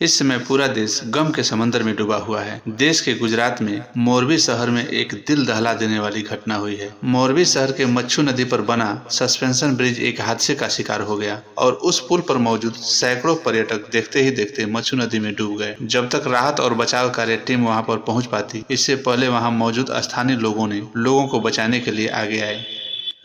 इस समय पूरा देश गम के समंदर में डूबा हुआ है। देश के गुजरात में मोरबी शहर में एक दिल दहला देने वाली घटना हुई है। मोरबी शहर के मच्छू नदी पर बना सस्पेंशन ब्रिज एक हादसे का शिकार हो गया और उस पुल पर मौजूद सैकड़ों पर्यटक देखते ही देखते मच्छू नदी में डूब गए। जब तक राहत और बचाव कार्य टीम वहां पर पहुंच पाती, इससे पहले वहां मौजूद स्थानीय लोगों ने लोगों को बचाने के लिए आगे आए।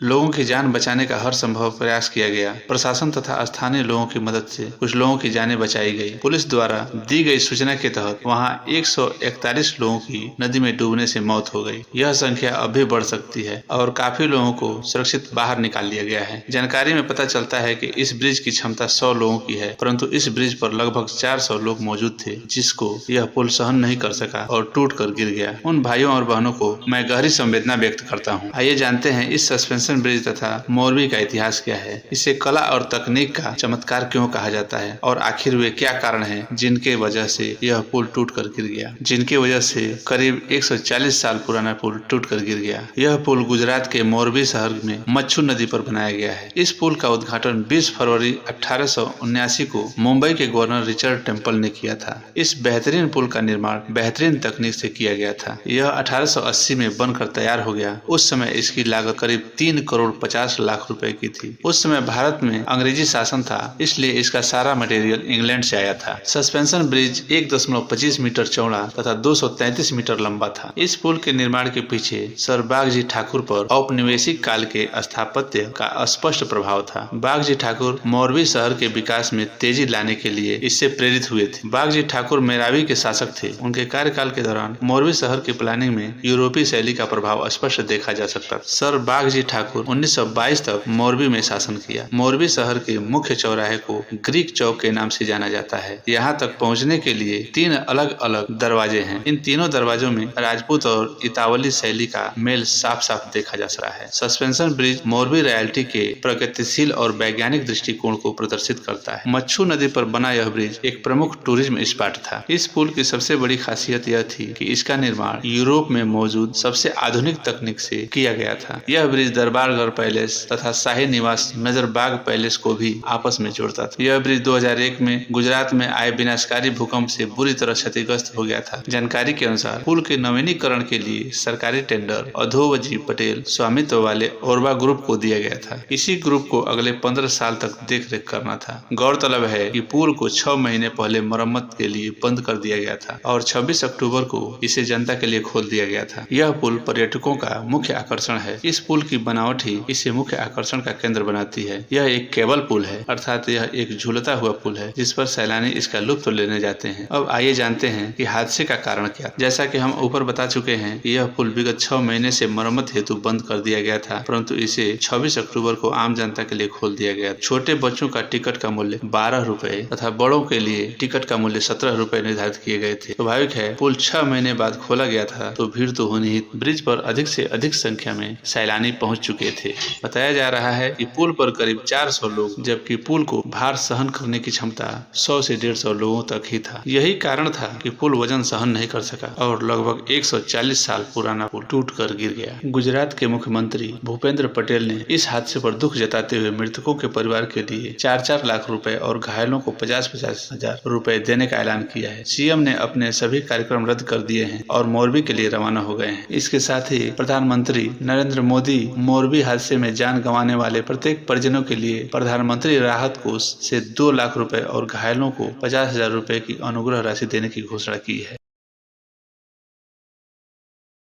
लोगों की जान बचाने का हर संभव प्रयास किया गया। प्रशासन तथा स्थानीय लोगों की मदद से कुछ लोगों की जानें बचाई गई। पुलिस द्वारा दी गई सूचना के तहत वहां 141 लोगों की नदी में डूबने से मौत हो गई। यह संख्या अब भी बढ़ सकती है और काफी लोगों को सुरक्षित बाहर निकाल लिया गया है। जानकारी में पता चलता है कि इस ब्रिज की क्षमता 100 लोगों की है, परंतु इस ब्रिज पर लगभग 400 लोग मौजूद थे, जिसको यह पुल सहन नहीं कर सका और टूट कर गिर गया। उन भाइयों और बहनों को मैं गहरी संवेदना व्यक्त करता हूँ। आइए जानते हैं इस सस्पेंशन ब्रिज तथा मोरबी का इतिहास क्या है, इसे कला और तकनीक का चमत्कार क्यों कहा जाता है और आखिर वे क्या कारण हैं जिनके वजह से यह पुल टूट कर गिर गया, जिनके वजह से करीब 140 साल पुराना पुल टूट कर गिर गया। यह पुल गुजरात के मोरबी शहर में मच्छू नदी पर बनाया गया है। इस पुल का उद्घाटन 20 फरवरी 1879 को मुंबई के गवर्नर रिचर्ड टेम्पल ने किया था। इस बेहतरीन पुल का निर्माण बेहतरीन तकनीक से किया गया था। यह 1880 में बनकर तैयार हो गया। उस समय इसकी लागत करीब 3 करोड़ 50 लाख रुपए की थी। उस समय भारत में अंग्रेजी शासन था, इसलिए इसका सारा मटेरियल इंग्लैंड से आया था। सस्पेंशन ब्रिज 1.25 मीटर चौड़ा तथा 233 मीटर लंबा था। इस पुल के निर्माण के पीछे सर बागजी ठाकुर पर औपनिवेशिक काल के स्थापत्य का स्पष्ट प्रभाव था। बागजी ठाकुर मोरबी शहर के विकास में तेजी लाने के लिए इससे प्रेरित हुए थे। बागजी ठाकुर मेरावी के शासक थे। उनके कार्यकाल के दौरान मोरबी शहर की प्लानिंग में यूरोपीय शैली का प्रभाव स्पष्ट देखा जा सकता। सर बागजी ठाकुर 1922 तक मोरबी में शासन किया। मोरबी शहर के मुख्य चौराहे को ग्रीक चौक के नाम से जाना जाता है। यहाँ तक पहुँचने के लिए 3 अलग अलग दरवाजे हैं। इन तीनों दरवाजों में राजपूत और इतावली शैली का मेल साफ साफ देखा जा रहा है। सस्पेंशन ब्रिज मोरबी रॉयल्टी के प्रगतिशील और वैज्ञानिक दृष्टिकोण को प्रदर्शित करता है। मच्छू नदी पर बना यह ब्रिज एक प्रमुख टूरिज्म स्पॉट था। इस पुल की सबसे बड़ी खासियत यह थी कि इसका निर्माण यूरोप में मौजूद सबसे आधुनिक तकनीक से किया गया था। यह ब्रिज दरबारगढ़ पैलेस तथा शाही निवास नजरबाग पैलेस को भी आपस में जोड़ता था। यह ब्रिज 2001 में गुजरात में आए विनाशकारी भूकंप से बुरी तरह क्षतिग्रस्त हो गया था। जानकारी के अनुसार पुल के नवीनीकरण के लिए सरकारी टेंडर अधोवजी पटेल स्वामित्व वाले ओरबा ग्रुप को दिया गया था। इसी ग्रुप को अगले 15 साल तक देख रेख करना था। गौरतलब है कि पुल को 6 महीने पहले मरम्मत के लिए बंद कर दिया गया था और 26 अक्टूबर को इसे जनता के लिए खोल दिया गया था। यह पुल पर्यटकों का मुख्य आकर्षण है। इस पुल की बनावट ही इसे मुख्य आकर्षण का केंद्र बनाती है। यह एक केबल पुल है, अर्थात यह एक झूलता हुआ पुल है जिस पर सैलानी इसका लुत्फ लेने जाते हैं। अब आइए जानते हैं कि हादसे का कारण क्या। जैसा कि हम ऊपर बता चुके हैं कि यह पुल विगत 6 महीने से मरम्मत हेतु बंद कर दिया गया था, परंतु इसे 26 अक्टूबर को आम जनता के लिए खोल दिया गया। छोटे बच्चों का टिकट का मूल्य 12 रुपए तथा बड़ों के लिए टिकट का मूल्य 17 रुपए निर्धारित किए गए थे। स्वाभाविक है, पुल 6 महीने बाद खोला गया था तो भीड़ तो होनी ही। ब्रिज पर अधिक से अधिक संख्या में सैलानी पहुंच चुके थे। बताया जा रहा है कि पुल पर करीब 400 लोग, जबकि पुल को भार सहन करने की क्षमता 100 से 150 लोगों तक ही था। यही कारण था कि पुल वजन सहन नहीं कर सका और लगभग 140 साल पुराना पुल टूट कर गिर गया। गुजरात के मुख्यमंत्री भूपेंद्र पटेल ने इस हादसे पर दुख जताते हुए मृतकों के परिवार के लिए 4-4 लाख रुपए और घायलों को 50-50 हजार रुपए देने का ऐलान किया है। सीएम ने अपने सभी कार्यक्रम रद्द कर दिए हैं और मोरबी के लिए रवाना हो गए हैं। इसके साथ ही प्रधानमंत्री नरेंद्र मोदी मोरबी हादसे में जान गंवाने वाले प्रत्येक परिजनों के लिए प्रधानमंत्री राहत कोष से 2 लाख रुपए और घायलों को 50,000 रुपए की अनुग्रह राशि देने की घोषणा की है।